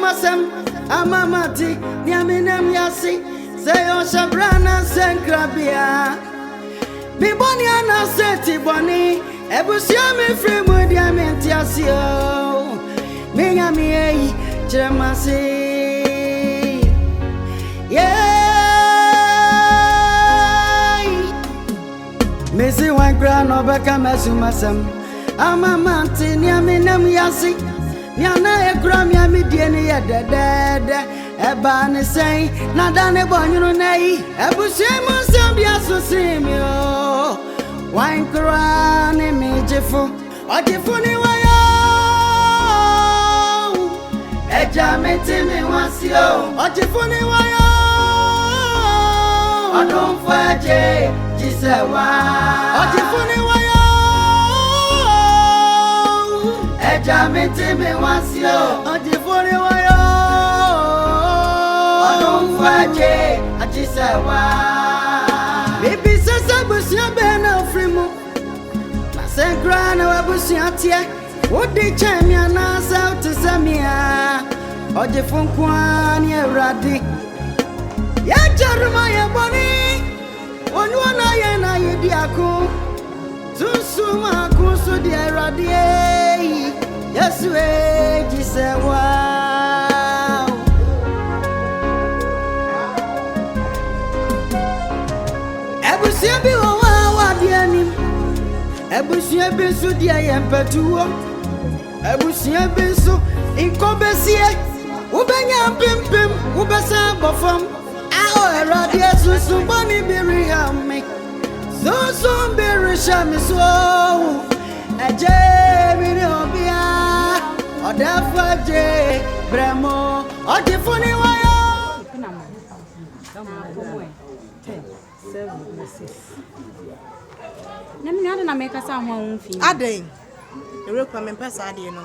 masem amamati niaminem yasi say o shabrana senkrabia bi boni ana seti boni ebusia me free mu diamenti asio me nyame ei chemasi Missy one grand over Kamasumasam. Amamanti, Niaminam Yasi. Niana a gram yamidiani at the dead. Ebani say, Nadane Bonunay. Ebusemo Sambia Sosimio. Wine crown, Ogyefo. Ogyefo ni wayo. Ejameti mi wasio. Ogyefo ni wayo. Odon faje. Ogyefo ni wayo ejameti me wasio Ogyefo ni wayo odon faje ajisewa bibi sasa busia be na frimu na senkra na wabusia tie wodi chamia na south samia Ogyefo nkwa ni Awurade ya jaruma ye boni Onwana ye na yedi aku Susuma kusu di Awurade Yesu jisewa Ebusia bi wa di anim Ebusia bi su di ayempetuo Ebusia bi su inkobesie Ubenya pimpim ubesa bofam Awurade susu boni birihame susu birishame so aje mi obia odafaje bremo Ogyefo ni wayo Nami ada na meka sa ho mfi Aden Erekwa me pesa ade no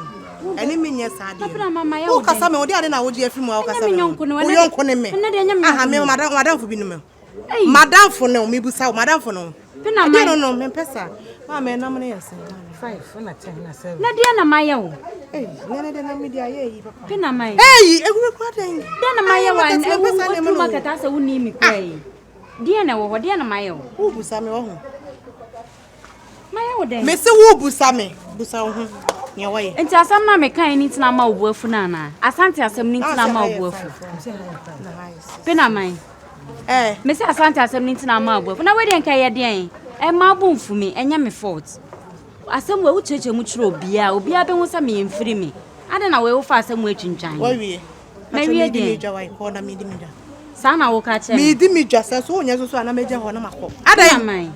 eni menye sa ade Papa mama ya wo kasa me wo de ade na wo je afi mu wo kasa me wo yonko ne me aha me madam fo bi no me madam fo no me busa wo madam fo no Pena mai no me pesa ma me na me yesa 5 na 10 na 7 na dia na mai ya wo nene de na me dia ye papa Pena mai Erekwa den dia na mai ya wa wo makata sa woni mi kwai dia na wo dia na mai ya wo busa me wo ho Maya wo den. Me se wo busa me busa wo ho ye wo ye. Enti asam na me kan ni tina ma obuafu na na. Asante asam ni tina ma obuafu. Pena mai. Me se asante asam ni tina ma obuafu. Na we den kan ye den. Ma bu mfu me enya me fault. Asam we wo cheche mu chiro obia be hu sa me mfiri me. Ade na we wo fa asam we twintwan. Wo wie. Me wie den. Me dwa wai ko na me di me dwa. Sa na wo ka che. Me di me dwa sa so onya so na me gya ho na makọ. Ade mai.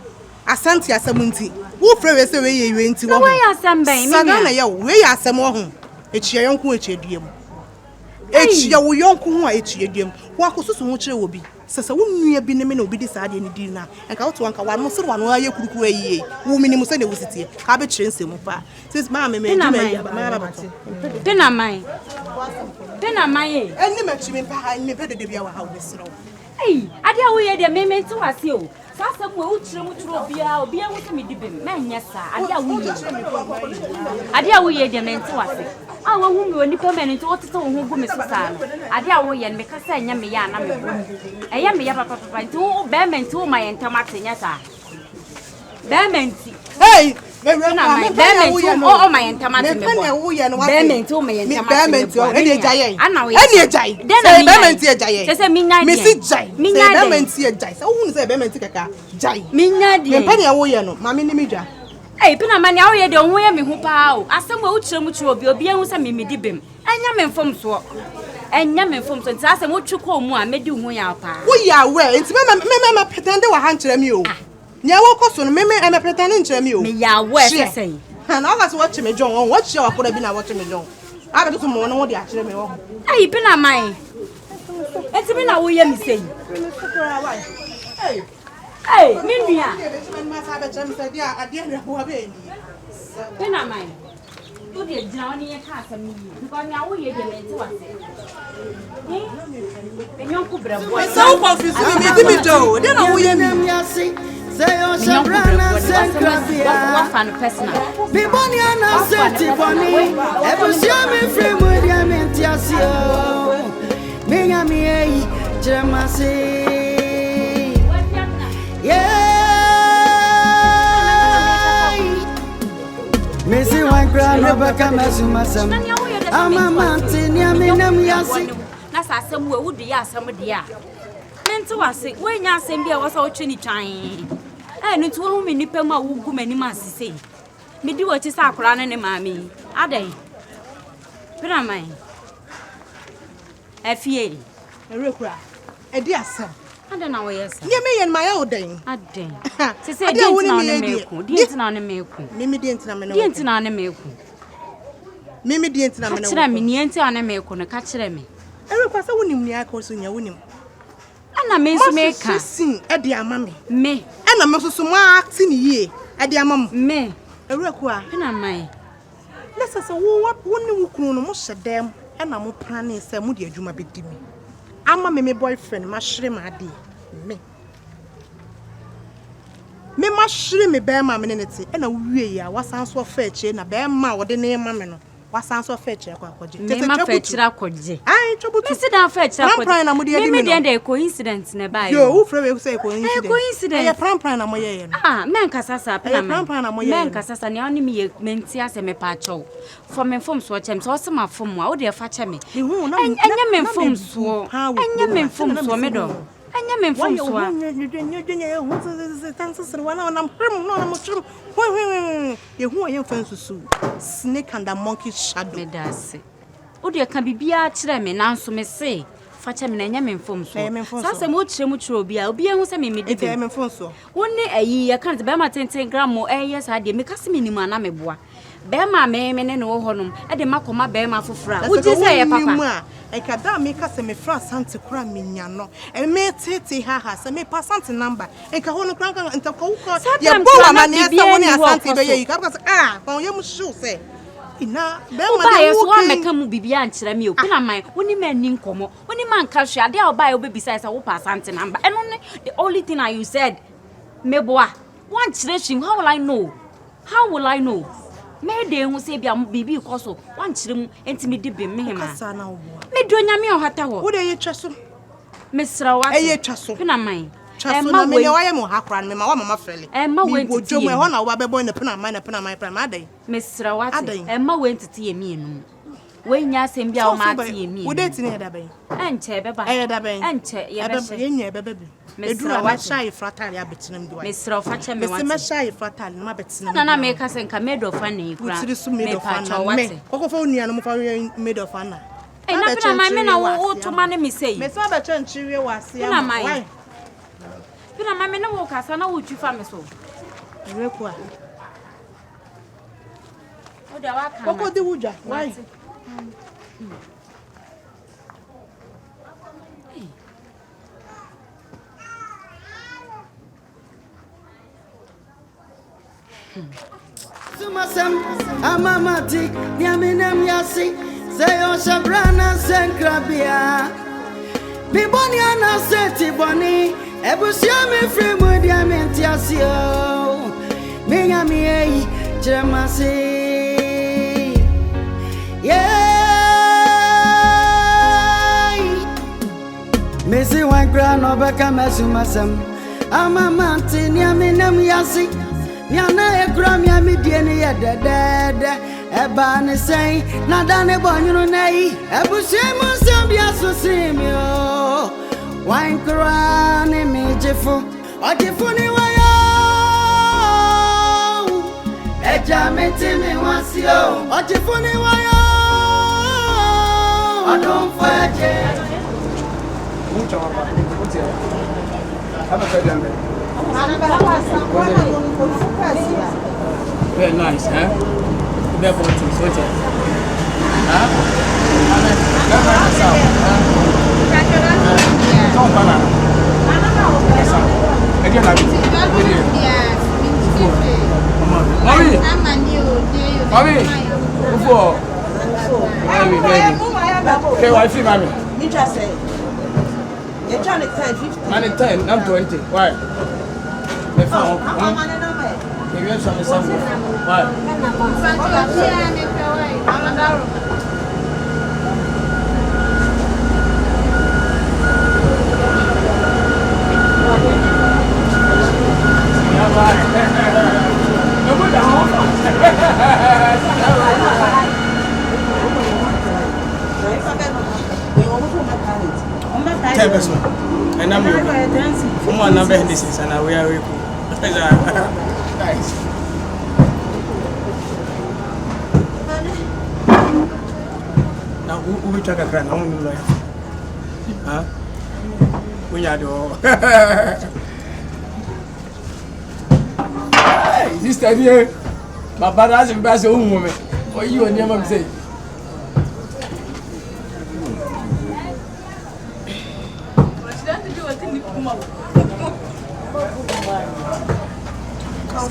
Asante asam nti wo frɛ we se we ye we nti wo we asam ben me na ye we ye asam wo ho echia yonko echiediem echia wo yonko ho a echiediem wo akososo ho kire wo bi sesa wo nua bi ne me na obi di saade ne di na enka wo to anka wa no sere wa no aye kuruku ayi wo mini mu se ne wo sitie ka be kire nsem pa since ma me di ma ya ma ba to Pena mai eni ma chi me pa ha me pe de bia wa ha wo sere ade a wo ye de me ti wase o Sasa mwe uchire obia wo timi dibem menya sa ade a wo ye de menti wase a wo hu me oni pa men nti wotete wo hu gu me sisa no ade a wo ye me kasa nya me ya na me bo eya me ya papa nti wo be menti wo ma ye ntamate nya sa be menti me na o ma ye ntamate me bo be menti wo ma ye ntamate me bo eni ejaye ana wo eni ejaye be menti ejaye sese minya de me si jai be menti ejaye se wo hu se be menti kaka jai minya de me pa ne wo ye no ma me ni mi dwa Pena mani a wo ye de ho ye me ho pa o asem wo uchire mu chiro obi hu se me medi bem enya me mfom so nti asem wo twi ko mu a medi hu ya pa wo ya we nti me pretend wa han kire mi o nya wo koso no me pretend kire mi o me ya we sesen na o ga se wo chi me jon wo chi wa koda bi na wo chi me jon a be to mo no wo de a kire me wo Pena mai enti me na wo ye mi sei Minua. Pena mai. Tu dia jina ni ye ka asem ni. Ko nya wo ye de menti wase. Enyo ku brabo. So confused me di mi do. De na wo ye mi. say on Shabrana Sancrabia. Biboniana Senti Bonnie, ever see me frame with Yamentiasio. Mingami, Jamasi. Missy one crown over Kamasum. I'm a mountain, Yaminam Yasi. That's some would be some dear. Meant to us, when Yasambia was all trini trying. And it's 1 minute per ma who many months say. Me do what is our crown and mammy. Are they? But am I? F.A. A recra. A dear son. I don't know, yes. You me and my old day. I did. She said, didn't on a milk. Didn't on a milk. Mimi didn't on a milk. Mimi didn't on a milk on a catcher me. I request a winning near course in your winning. And I mean to make her sing a dear mammy. Me. And I'm also some acting ye. A dear mum. Me. A require. And I may. Let's us a what one who most of them. And I'm planning some moody Juma Bediide. I'm a me boyfriend, my shrimp, me. Me, my shrimp, bear my minute, and a wee, what sounds so fetch, and a bear ma, what the name mamma, what sounds so fetch, I trouble to sit down fetch. I'm crying, I'm with the coincidence nearby. You, Frey, say coincidence. A prampan, I'm a ah, man, Cassasa, prampan, I'm a man, Cassasa, and me, Mentias, and me pacho. From me from Swatchem, so some of them, how dear fetch me. You won't, and your men from Swo, and your men from Swamedo. And your men from Swan, you who are your friends to sue. Snake and the monkey shadow. That's it. Oh, dear, can be a children, and answer me say. Fatchem and Yamin from Swan. That's a much be I'll be able to me if I am from so. 1 day a year can't bear my 10 gram more. Yes, I did make us minimum. I'm a boy. Bear my man and no honum at the Macoma bear my for fra. Would you say, Papa? I can't make us a me France Santa Cram Mignano, and me tete her house, and me pass something number, and Cahono Crank and Tacoca. Your boy, man, you can ah, for your shoe say. Ina, Obaa one make come be answer me, open on my when man in como, when the man cash, I'll buy a baby size, I will pass something number, and only the only thing I you said, me boy, one stretching, how will I know? How will I know? May they who say, be also one children intimidate me, me do me or Hatawa. What are you trust? Mr. What are you trust? Mine. Trust me, I am Hakran, my mamma Felly, and my way to do my honor while I born a pen of mine upon my primary. Mr. What and my way to tea me. When ya send me out, my tea, would it near the bay? And chair, and chair, yeah, baby. Mr. What shy fratally, Mr. Fatchem, Mr. Shy fratally, my bets, and I make us and come made of funny, which is made of fun. Cocophone made of fun. And nothing my men are to money me say. Miss Aberchan, you was here. My men walk as I know what you found me so. Require. What do you just? Why? Sumasem, Amamati, Yaminam Yasi, say on Shabrana Sancrabia. Biboniana Seti Bonnie, Ebusiami frame with Yamentiasio. Mingami, Jamasi. Missy one crown over Kamasumasam. I'm a mountain, Yaminam Yasi. Yana a gram yamidiani at the dead. A ban say, not done a bonny nay. A bushemus of Yasosimio. Wine crown, Ogyefo. Ogyefo ni wayo. Eja metimi wasio. Ogyefo ni wayo. Odon faje. Very nice, huh? Very good, so it. Huh? Okay, why see, mommy? You're trying to 10, 15. 10, I'm 20. Why? Me found. You have some something. What? And I'm from one number this is and we are nice. Now who we talk a grand? I don't know. Huh? We are do. This time here, my brother has a woman. What you and your mom say?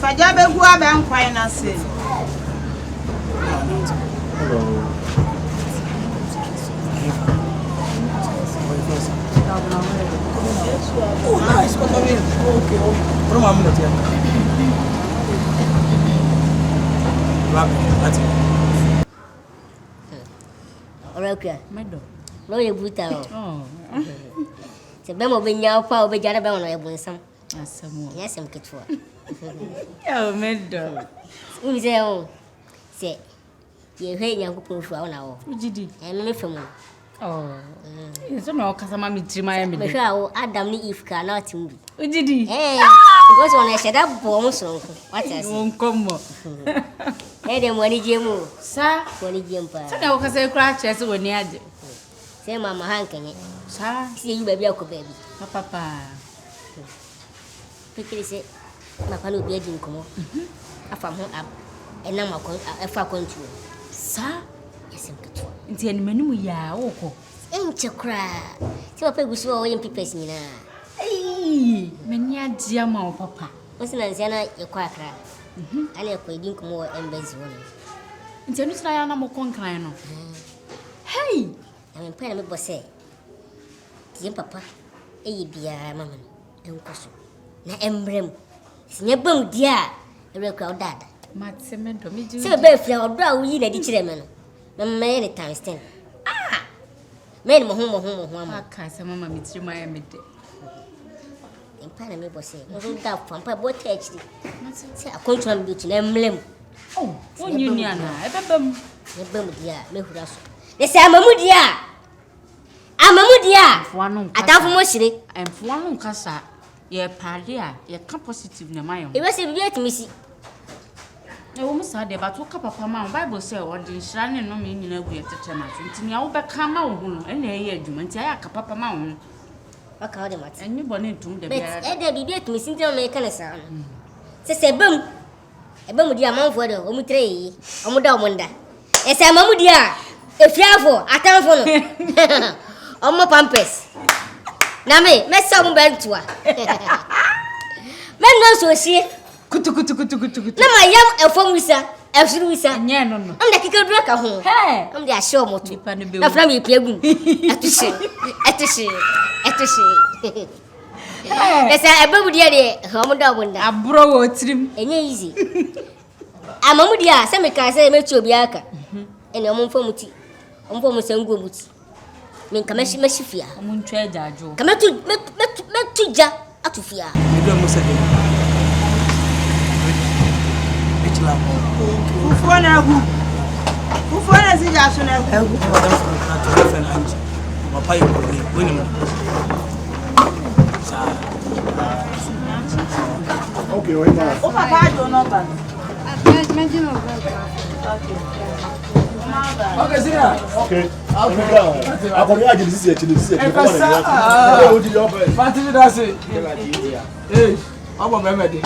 Fajabe gua be nkwan na se. Oh, nice. Okay. From I'm not here. Okay. Medo. No ye buta o. Oh. Se be mo be nya pa o be jara be wono ye bunsam. Asamo. Yes, am ketwa. Yo, medo. Umi se o. Se ye hwe nyankopon fu a wona wo. Ujidi. Me femu. Oh. So no kasama mi trima ya mi. Me hwe a wo Adam ni Eve ka na otimbi. Ujidi. Because on a sheda bo mo so nko. What else? Nkomo. Dem wani jemu. Sa wani jempa. So na wo kasa kura chese woni ade. Se mama hankenye. Sa si you baby akobabi. Papa. Pikiri se papa no bi adin komo. Afa ho ab. Ena makon afa control. Sa yesem keto. Nti animanimu ya woko. Enche kra. Ti papa gusu wo yem pipes nyina. Meni adia ma papa. Osina nsiana yekwa akra. Ana yekwa edin komo wo embassy wono. Nti anu tira ya na mo konkran no. Hey! I'm paying me bosse. Ti papa eyi bia mama enkoso. Na embrem. Sinya bam dia. Ere kwa odada. Matse medo mi ji. Se be fia odo a wuyi na di kire me no. Na me ne times 10. Me ne mo ho ama. Aka se mama mi tiri ma ya me de. Empana me bosse. Odo da pampa bo teachdi. Se akontra me do na emblem. Oh, onyu ni ana. Ebebam. Ne bam dia me hura so. Ne se amamu dia. Atafu mo shire. Emfo anu kasa. Ye pade a ye ka positive na mayo. E wese bi etimisi. E wo musa de ba to ka papa ma Bible say o de nhira ne no me nyina gu yetete na so. Ntini a wo be ka ma wo hu no ene ye adwuma nti aya ka papa ma wo. Aka wo de mat. Enyi bone ntum de bia. E de bi etimisi nti o me ka ne sa no. Se bam. E bam di amanfo de o mu tre yi. O mu da o mu nda. E se amamu di a efiafo atanfo no. Omo pampers. Na me sa mo bentua. Me no so sie. Kutu. Na ma yam efom wisa, efsuru wisa. Nye no. Am da kike dura ka ho. Hey. Am da show moto. Na Na fra me piagum. Atushi. Esa ebabu dia de homo da bonda. Abro wo trim. Enye easy. Amamu dia se me ka se me chi obi aka. Ene omo mfo muti. Omo mfo musangu muti. Men kamashi mashifia omuntu ejajo kamatu metuja atufia ndio musade bichla ufona sija sona egu bodam na to fen anji papa yo ko ni mo sa okay wait now o papa do no ba imagine okay sira okay akori aje disi e chini disi e ko na o di yo ba fatimi da se obo memede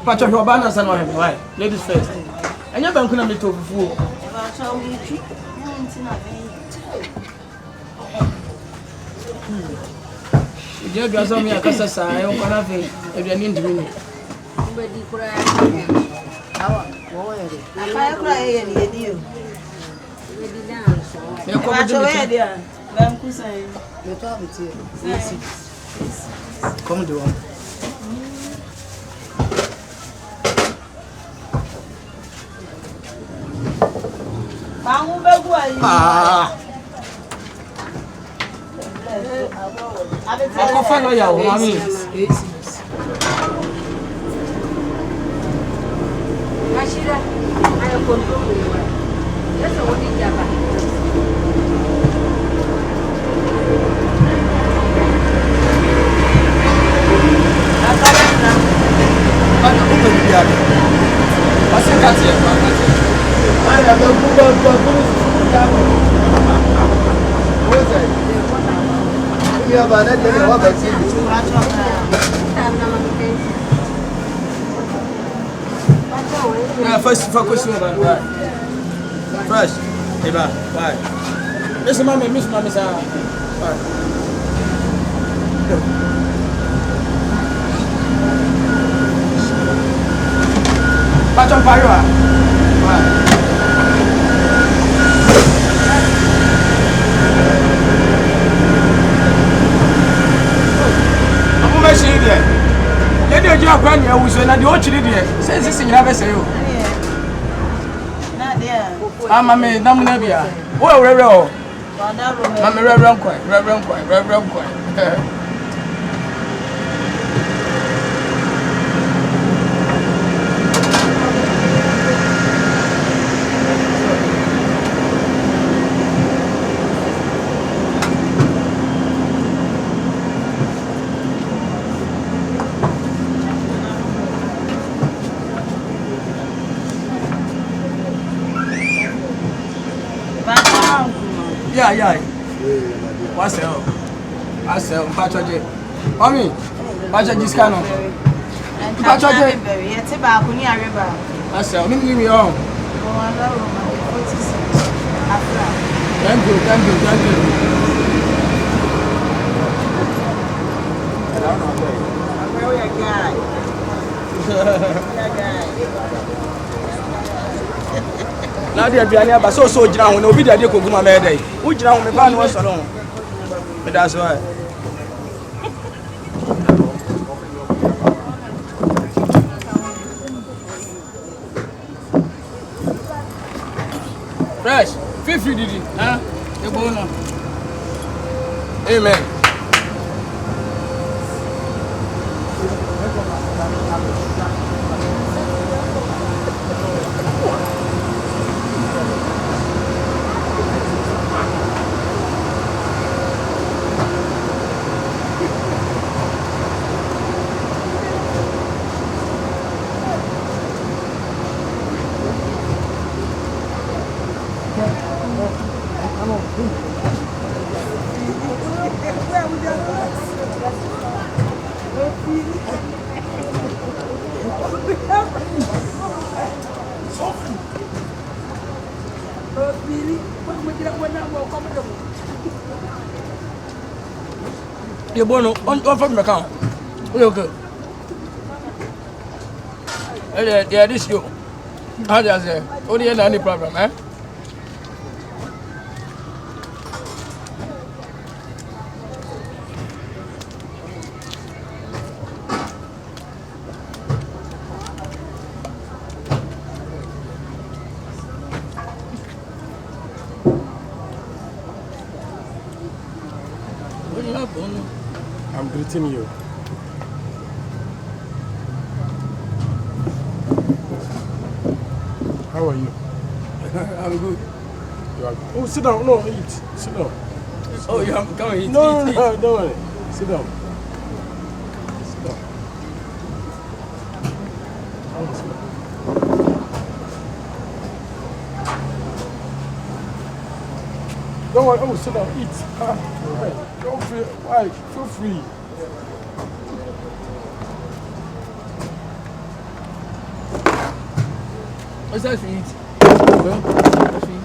pacho ho ba na sa no he why ladies first enya banku na meto fufu ba cha wi twi nti na be je dua so mi akasa sa e ko na fe aduane ndimi ni bedi kura awa wo ye de apa kura ye ni edi o bedi na so me ko bo de dia banku sai me to abiti comme de one Ako fa no ya o mami. Ashira, ayo control me. That's what we do. Ano ko ni dia. Ase kati e pa kati. Aya do ku ba ya mo. Oze. Ya ba na de wa ba ti. First focus on that. Fresh. Hey ba. Bye. Miss mama sa. Bye. Patron Parua. I'm going to see you there. Let the job run your whistle and the old chili there. Says this in your best. I'm a man, Namunabia. Oh, Rero. I'm a Reverend Quite. Yeah. What's up? Patroje. Mommy, Patroje scan on. Patroje. Yete ba ko ni areba. What's up? Me on. Thank you. Now the aduane aba so gina ho na obi dade koguma me dey wo gina ho me ba no so no me that's why fresh feel free didi e bo no amen You bono on from the account. Okay. Yeah, this you. How does it? Only any problem, eh? I'm greeting you. How are you? I'm good. You are good. Oh, sit down. No, eat. Sit down. Oh, you have come eat. No, don't worry. Sit down. Sit down. Don't worry. Oh, sit down. Eat. Right. Don't feel. Why? Feel free. What's that for eat? Okay. What's for eat?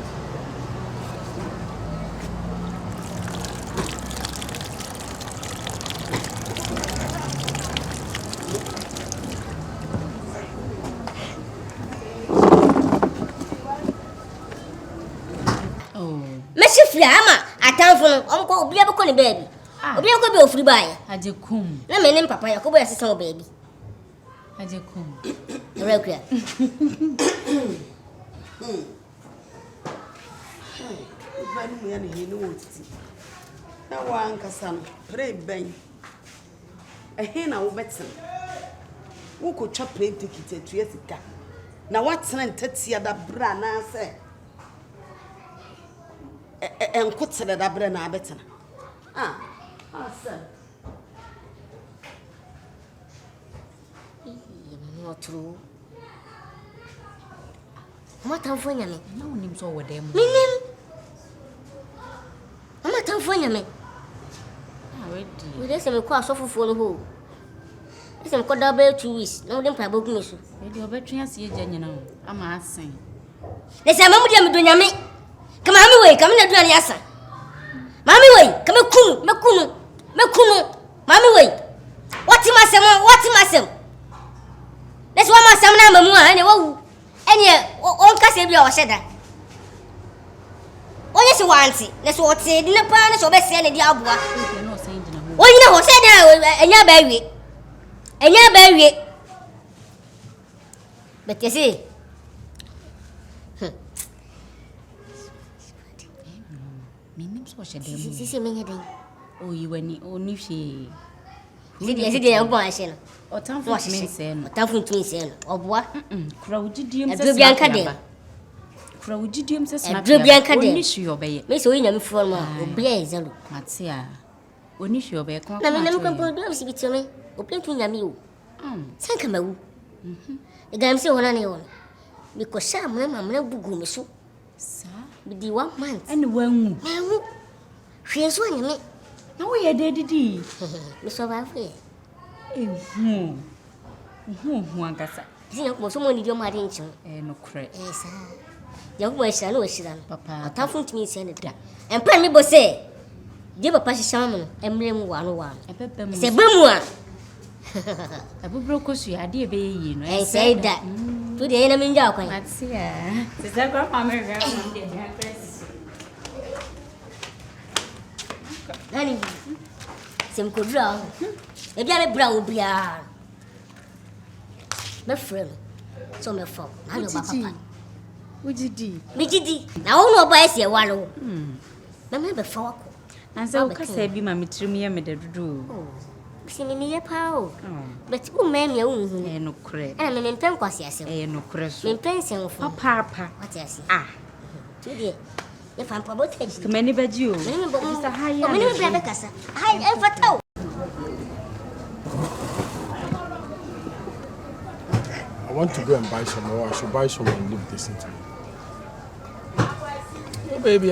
Ama atamfo no omko obi abeko ne baby obi akọ be ofuri bae aje kum na me ne papa yakobo yasesa o baby aje kum. Rekria hia ne hia no wotiti na wa nkasa no pre ben ehe na wo betem wo ko twa pre tikiti etua sika na watena ntatia da bra na se enkotere da bra na abetena asa not true. Mama tamfonya me. Na wonim so wode mu. Minim. Mama tamfonya me. Ready. We dey say me kwa asofofo no ho. Ese me kwa double 2 weeks. Na wode mpa bogu me so. Ready obetwe ase eja nyina ho. Ama asen. Le say mamu dia me do nyame. Kama mami we, kama na duane asa. Mami we, kama kunu. Mami we. What masem? Let's one more some na mamu ane wo. Ene on kase bia o sheda. Onye se wanti, na so ote di na pa na so be se na di aboa. Onye na ho sheda enya ba wie. But you see. Minim so sheda mu. Sisi menye den. O yiwani oni hwe. Sidi ya gbo ahye no. Otamfo tumi se no. Otamfo tumi se no. Oboa. Kura wugidiem se. Adru bianka de. Kura wugidiem se snap. Adru bianka de. Oni hwe obeye. Me so onyame fo ma obi e zalo. Matia. Oni hwe obeye kon. Na me nam kan do am sibiti me. Obi tu nyame o. Sanka mawu. E gam se wona ne wona. Me ko sha amna bugu me so. Sa. Be di 1 month. Ene wanwu. Mawu. Hwe so nyame. Na wo ye dedidi. Me so ba fe. Ankasa. Zina ko so mo ni dio ma de nchi. No kre. Sa. Ya ko shira no shira no. Papa. Otamfo ntumi se ne da. Empa mi bo se. Die papa hihya mo no. Emre mu wa no wa. Ebebe mu. Se be mu a. Abubro kosu ya de be yi no. Say that. Tu de na minja akwan. Matia. Se za kwa mama re ko de ya press. Nani? Sem ko dra. E bia me bra obia. Me frem. So me fo. Na no ba papa. Ujidi. Me jidi. Na wo no ba ese wa no. Na me be fa wako. Anza ukasa bi ma mitrim ye me dedudu. Sini ni ye pa o. But u me me u hu. No kre. Ana me mpem kwase ase. No kre so. Me mpem se mfo. Papa. What ase? Tu de. Ye fa mpa botaji. Kemani baji o. Me bo Mr. Haya. Me bra be kasa. Hai e fatao. I want to go and buy some more. I should buy some and leave this into me. Oh, baby.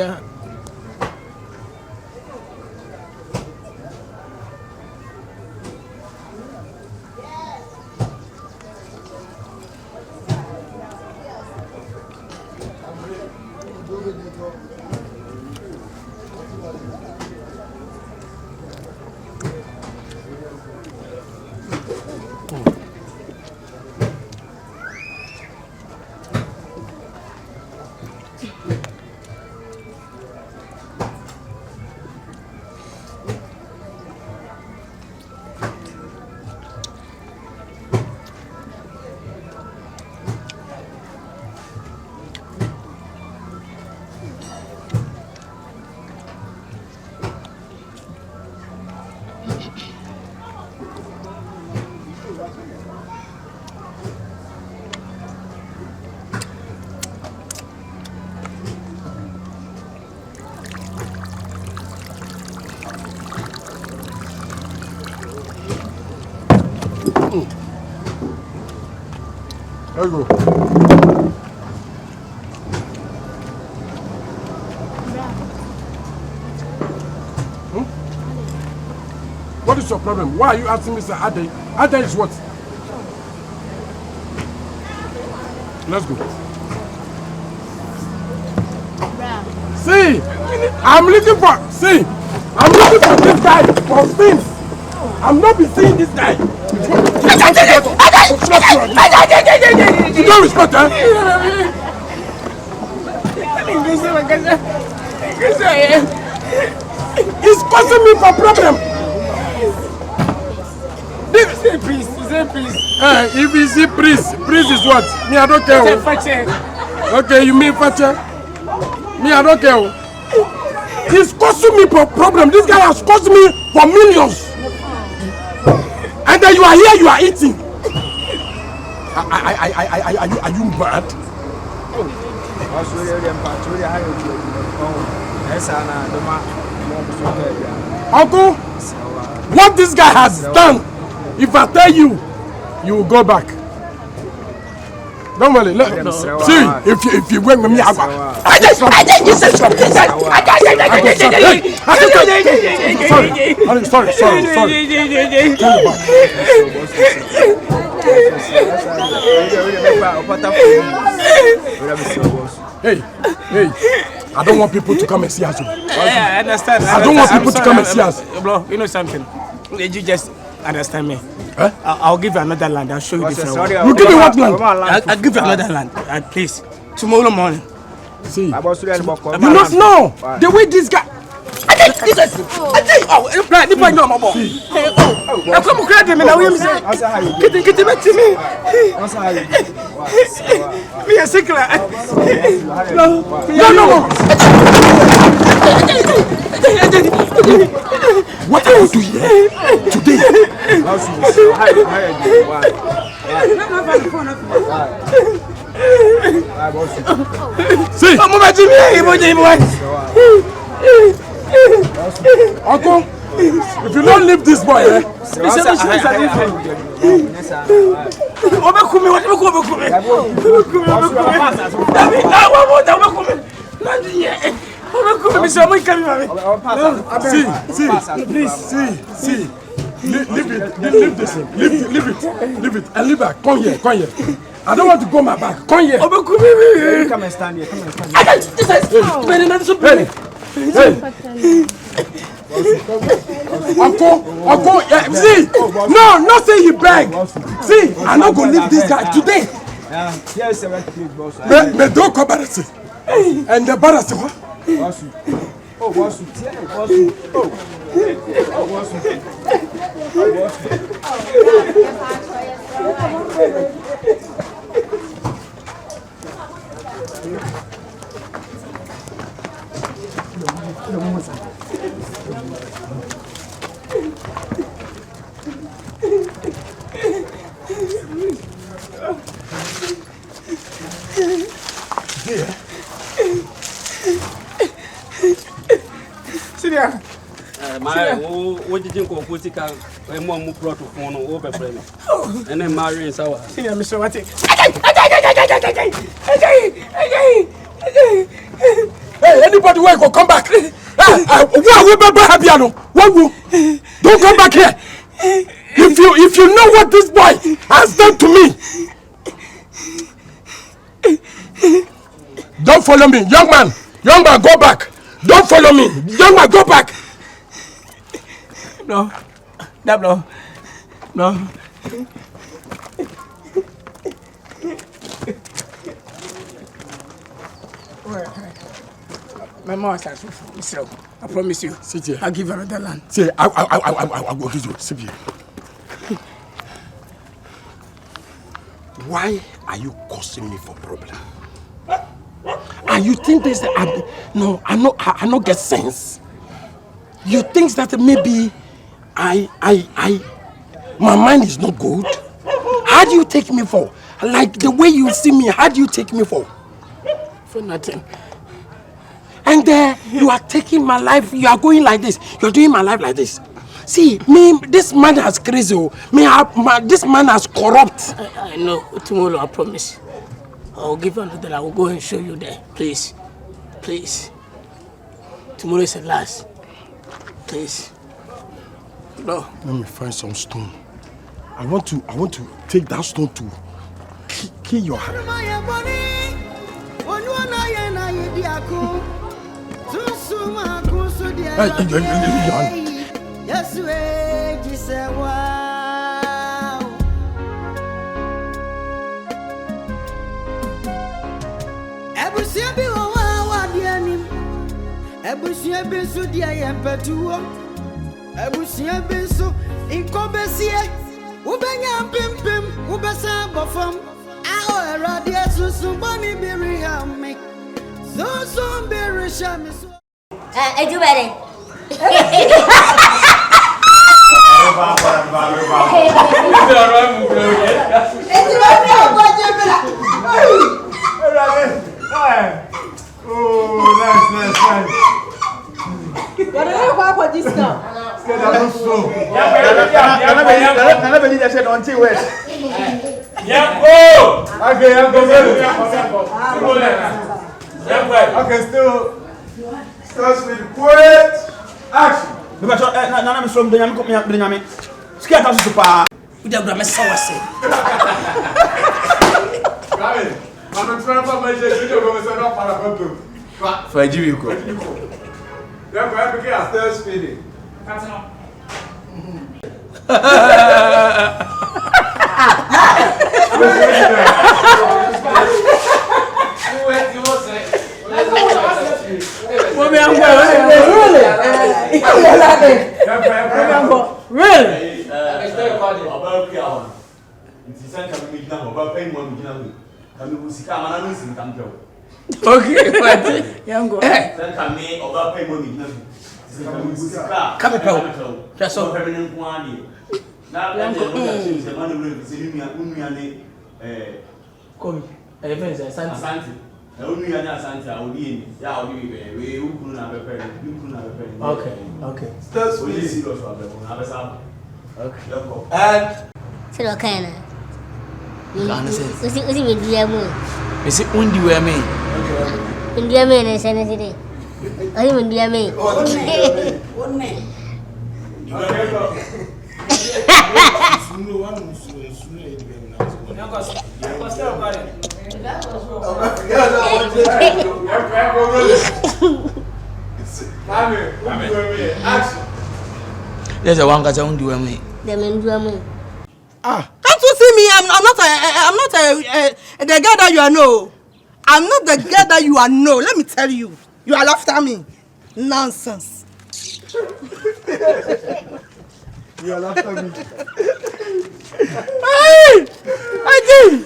Let's go. What is your problem? Why are you asking Mr. Ade? Ade is what? Let's go. See, I'm looking for this guy for things. I'm not be seeing this guy. You don't respect her? He's causing me for problem. He's a priest. If he's a priest is what? Me, I don't care. Okay, you mean Fache? Me, I don't care. He's causing me problem. This guy has caused me for millions. And then you are here, you are eating. Are you mad? Uncle, what this guy has done, if I tell you, you will go back. Don't worry. Look, see, if you went with me, sorry. Hey, I don't want people to come and see us. I understand. I don't want people to come and see us. Bro, you know something? Did you just understand me? Huh? I'll give you another land. I'll show you different one. You give me what land? I'll give you another land. Please. Tomorrow morning. See, you don't know the way this guy. What are you doing here today? See, Uncle, if you don't leave this boy, eh? See. Leave it, and leave back. Come here. I don't want to go my back. Come here. Come and stand here. Hey. Uncle, see, no say you beg. See, I'm not gonna leave this guy today. But don't come back. And the bar say what? What did you go put it out? I'm more brought to phone over frame. And then marry and so on. Mr. Wati. Hey, anybody want to come back? Don't come back here. If you know what this boy has done to me, don't follow me, young man, go back. Don't follow me, young man, go back. No. My mom has so I promise you. Sit here. I'll give you another land. See, I will give you. Sit here. Why are you causing me for problem? And you think this? I not get sense. You think that maybe my mind is not good? How do you take me for? Like the way you see me, how do you take me for? For nothing. And you are taking my life, you are going like this. You're doing my life like this. See, me, this man has crazy. This man has corrupt. I know. Tomorrow, I promise. I'll give you another. I will go and show you there. Please. Tomorrow is the last. Please. No. Let me find some stone. I want to take that stone to kill your heart. Yes, you say wow. Ebusia bi wa dianim. Ebusia bi so dia yempetuo. Ebusia bi so inkobesie. Ubenya pimpim, ubesa bofam. Aho erade susu boni bi riham me. So be risham so. I do better. Oh, nice. What are you going for discount? Bediide said until west. Okay, still with quiet action. I'm from Benjamin. Scared of super. We don't have a sour say. I'm trying to make sure For you, still speeding. Okay, what? Young go. Come just so permanent one. Now, Kobi, Asante. Okay. And So what kind of? Is it undi where me? India me and Senate today. I am India me. There's a one guy undi where me. The men do me. Can't you see me? I'm not the girl that you are no. I'm not the girl that you are no. Let me tell you. You are after me. Nonsense. you are after me. I did.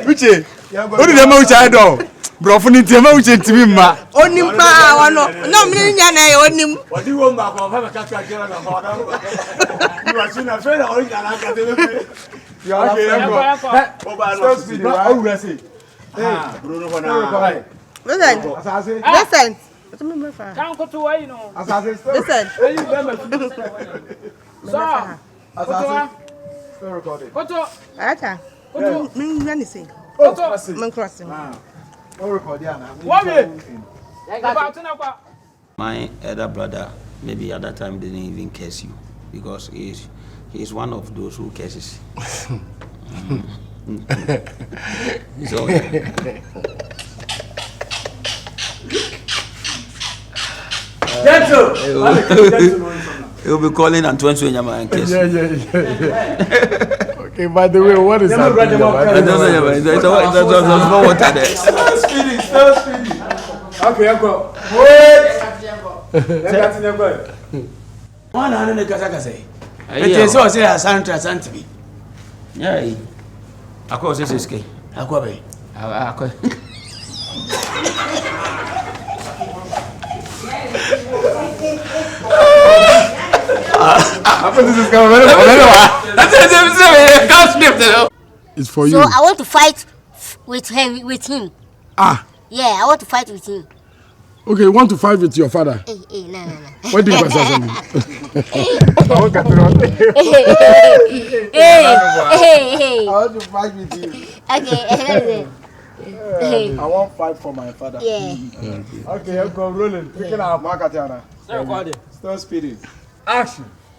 Uche. What did the mouse I do? Bro, for the tema uche to me ma. Onim pa wano. No me nyana onim. What do you want back? Have a catch again and a you are soon afraid of all that. You are Obaa, stop speeding. How will I say? Bruno, listen. Can't go to where you know. Listen. Still recording. Ata. Me say. Crossing. My elder brother, maybe at that time, didn't even curse you because he's one of those who curses. So, he'll be calling Antoine Sunyama and curse. Okay, by the way, what is happening? Still speeding. Okay, Uncle. Wait. One hand in the Kazakase. It is so say Asante be. Yeah, Akua says it's gay. Akua be. Akua. It's for you. So I want to fight with him. Ah. Yeah, I want to fight with him. Okay, you want to fight with your father? No. What do you say? Hey. I want to fight with you. Okay. I want to fight for my father. Yeah. Okay, I'm going rolling. Picking up Makatiana. Still speeding. Action.